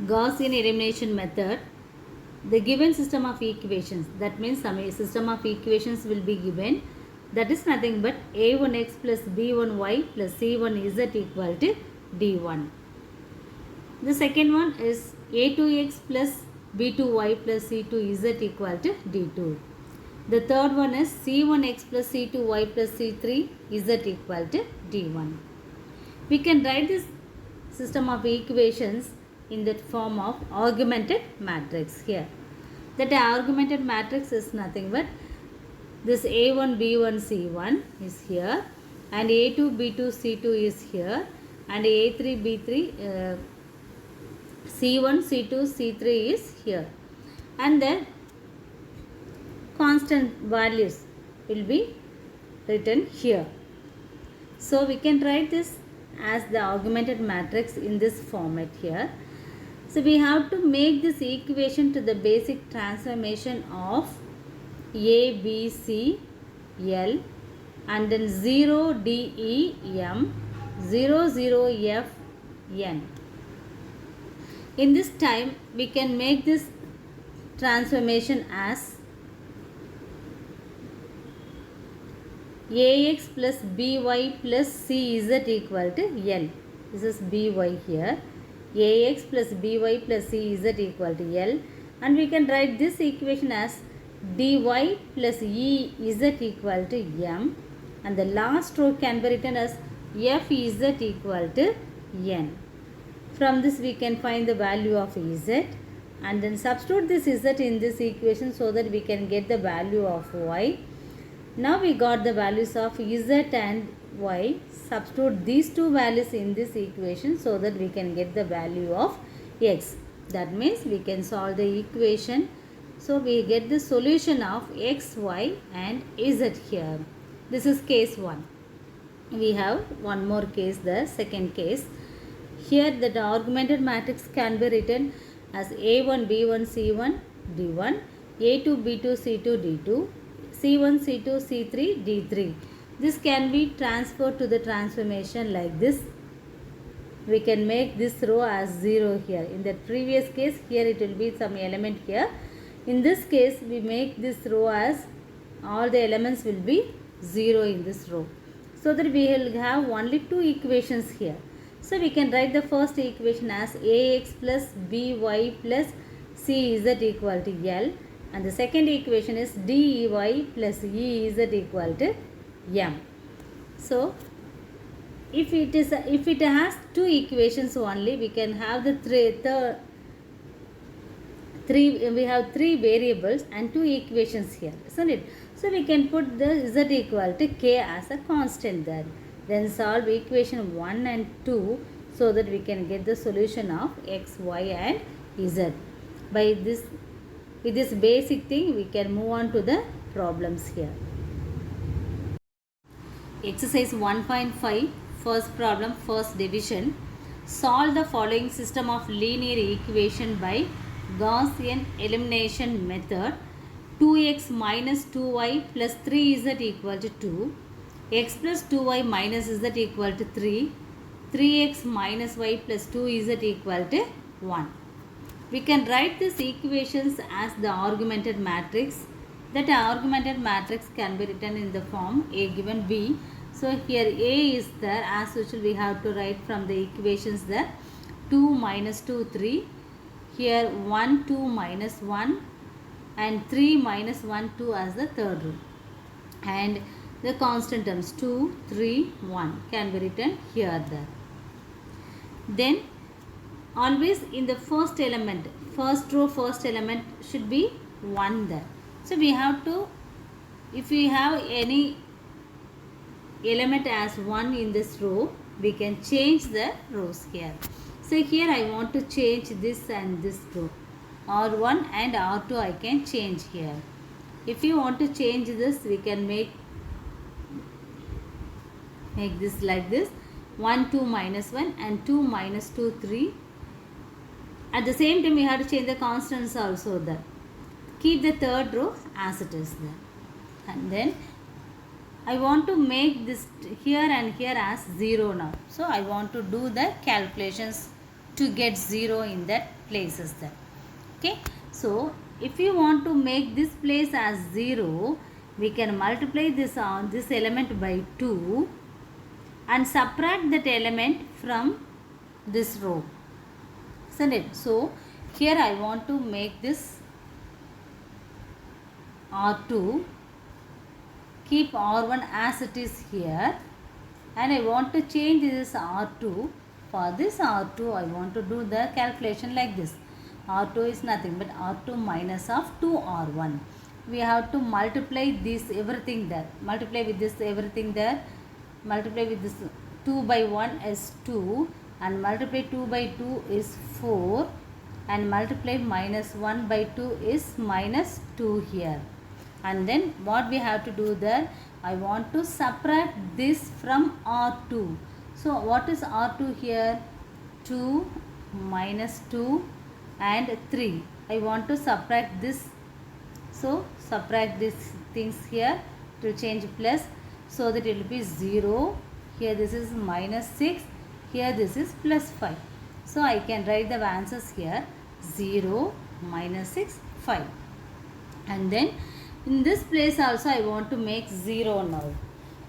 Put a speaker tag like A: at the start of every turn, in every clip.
A: Gaussian elimination method, the given system of equations, that means some system of equations will be given, that is nothing but a1x plus b1y plus c1z equal to d1. The second one is a2x plus b2y plus c2z equal to d2. The third one is c1x plus c2y plus c3z equal to d1. We can write this system of equations in the form of augmented matrix here. That augmented matrix is nothing but this a1 b1 c1 is here, and a2 b2 c2 is here, and a3 b3 c1 c2 c3 is here, and then constant values will be written here. So we can write this as the augmented matrix in this format here. So we have to make this equation to the basic transformation of A, B, C, L, and then 0, D, E, M, 0, 0, F, N. In this time, we can make this transformation as ax plus by plus cz equal to L. This is by here. Ax plus by plus cz equal to L, and we can write this equation as dy plus ez equal to M, and the last row can be written as fz equal to N. From this we can find the value of z, and then substitute this z in this equation so that we can get the value of y. Now we got the values of z and y. Substitute these two values in this equation so that we can get the value of x. That means we can solve the equation. So we get the solution of x, y and z here. This is case 1. We have one more case, the second case. Here the augmented matrix can be written as a1 b1 c1 d1, a2 b2 c2 d2, c1 c2 c3 d3. This can be transferred to the transformation like this. We can make this row as 0 here. In the previous case, here it will be some element here. In this case, we make this row as all the elements will be 0 in this row, so that we will have only two equations here. So we can write the first equation as ax plus by plus cz equal to L, and the second equation is dy plus ez equal to M. So if it has two equations only, we can have the we have three variables and two equations here, isn't it? So we can put the z equal to k as a constant there. Then solve equation 1 and 2 so that we can get the solution of x, y and z. By this, with this basic thing, we can move on to the problems here. Exercise 1.5, first problem, first division. Solve the following system of linear equation by Gaussian elimination method. 2x minus 2y plus 3z equal to 2, x plus 2y minus z equal to 3, 3x minus y plus 2z equal to 1. We can write these equations as the augmented matrix. That augmented matrix can be written in the form A given B. So here A is there, as usual we have to write from the equations there. 2 minus 2 3, here 1 2 minus 1, and 3 minus 1 2 as the third row, and the constant terms 2 3 1 can be written here there. Then always in the first element, first row first element should be 1 there. So we have to, if we have any element as 1 in this row, we can change the rows here. So here I want to change this and this row, R1 and R2 I can change here. If you want to change this, we can make this like this, 1 2 minus 1 and 2 minus 2 3. At the same time we have to change the constants also there. Keep the third row as it is there. And then I want to make this here and here as 0 now. So I want to do the calculations to get 0 in that places there. Okay, so if you want to make this place as 0, we can multiply this on this element by 2 and subtract that element from this row, isn't it? So here I want to make this R2, keep R1 as it is here, and I want to change this R2. For this R2 I want to do the calculation like this. R2 is nothing but R2 minus of 2R1. We have to multiply this everything there. Multiply with this everything there. Multiply with this 2 by 1 is 2 and multiply 2 by 2 is 4 and multiply minus 1 by 2 is minus 2 here. And then what we have to do there, I want to subtract this from R2. So what is R2 here? 2 minus 2 and 3. I want to subtract this. So subtract these things here to change plus, so that it will be 0. Here this is minus 6. Here this is plus 5. So I can write the answers here 0, minus 6, 5. And then in this place also I want to make 0 now.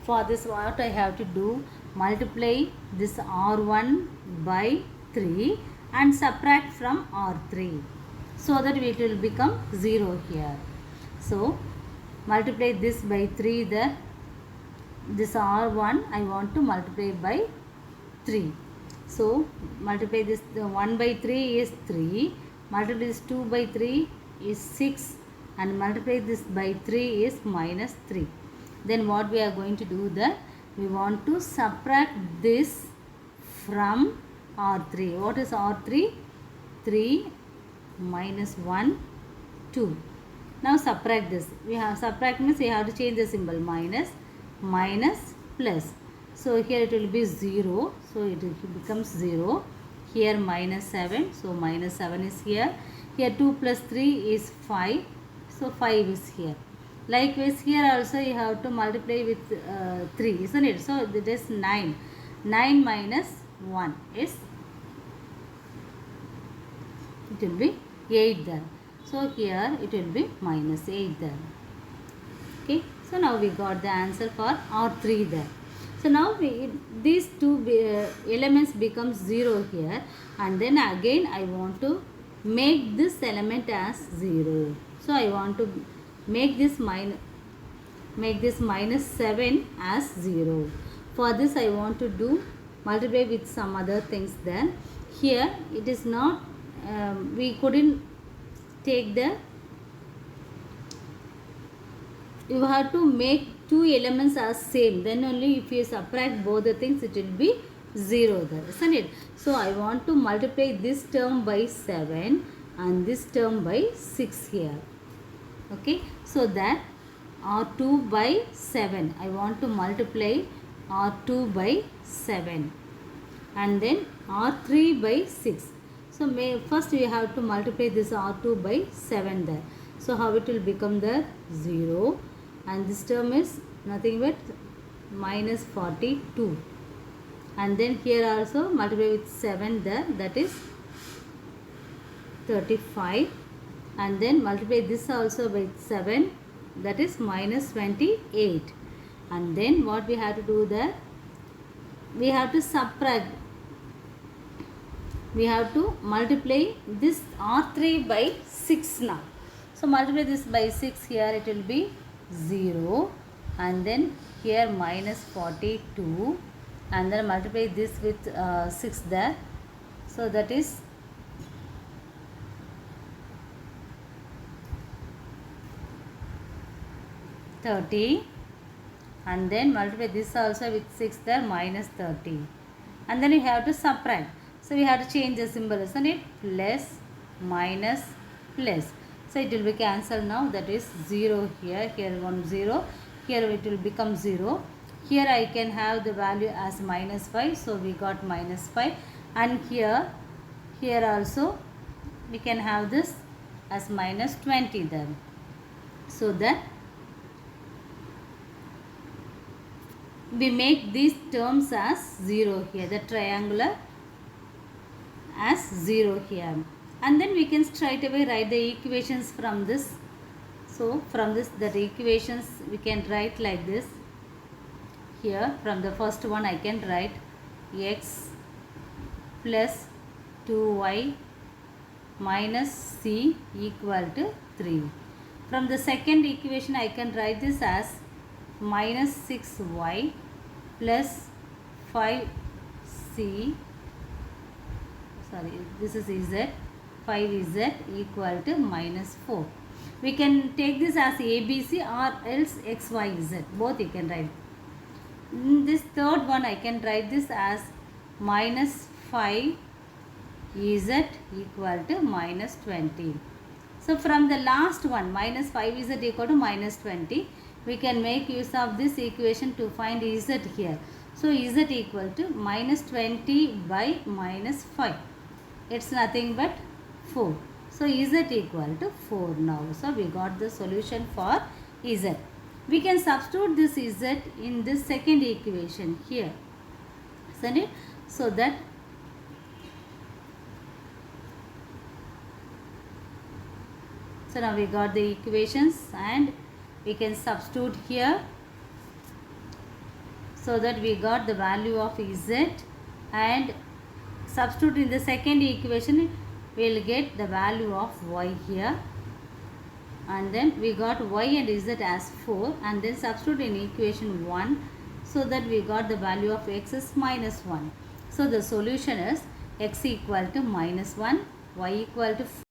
A: For this what I have to do, multiply this R1 by 3 and subtract from R3, so that it will become 0 here. So multiply this by 3 there. This R1 I want to multiply by 3. So multiply this, the 1 by 3 is 3. Multiply this 2 by 3 is 6. And multiply this by 3 is minus 3. Then what we are going to do that, we want to subtract this from R3. What is R3? 3 minus 1, 2. Now subtract this. We have subtract means we have to change the symbol, minus, minus, plus. So here it will be 0. So it becomes 0. Here minus 7. So minus 7 is here. Here 2 plus 3 is 5. So 5 is here. Likewise here also you have to multiply with 3, isn't it? So it is 9. 9 minus 1 is, it will be 8 there. So here it will be minus 8 there. Okay. So now we got the answer for R3 there. So now these two elements becomes 0 here, and then again I want to make this element as 0. So I want to make this minus 7 as 0. For this I want to do multiply with some other things there. Here it is not, we couldn't take the, you have to make two elements as same, then only if you subtract both the things it will be 0 there, isn't it? So I want to multiply this term by 7 and this term by 6 here. Okay, so that R2 by 7, I want to multiply R2 by 7 and then R3 by 6. So first we have to multiply this R2 by 7 there. So how it will become there? 0, and this term is nothing but minus 42. And then here also multiply with 7 there, that is 35. And then multiply this also by 7, that is minus 28. And then what we have to do there, we have to subtract, we have to multiply this R3 by 6 now. So multiply this by 6, here it will be 0, and then here minus 42, and then multiply this with 6 there. So that is 30, and then multiply this also with 6 there, minus 30, and then you have to subtract. So we have to change the symbol, isn't it? Plus, minus, plus. So it will be cancelled now, that is 0 here, here 1 0, here it will become 0. Here I can have the value as minus 5, so we got minus 5, and here also we can have this as minus 20 then. So that we make these terms as 0 here, the triangular as 0 here. And then we can straight away write the equations from this. So from this, the equations we can write like this. Here from the first one I can write x plus 2y minus c equal to 3. From the second equation I can write this as minus 6y plus 5c, sorry, this is z, 5z equal to minus 4. We can take this as ABC or else xyz, both you can write. In this third one I can write this as minus 5 z equal to minus 20. So from the last one, minus 5z equal to minus 20, we can make use of this equation to find z here. So z equal to minus 20 by minus 5. It's nothing but 4. So z equal to 4 now. So we got the solution for z. We can substitute this z in this second equation here, isn't it? So that so now we got the equations and we can substitute here, so that we got the value of z, and substitute in the second equation we will get the value of y here, and then we got y and z as 4, and then substitute in equation 1, so that we got the value of x is minus 1. So the solution is x equal to minus 1, y equal to 4.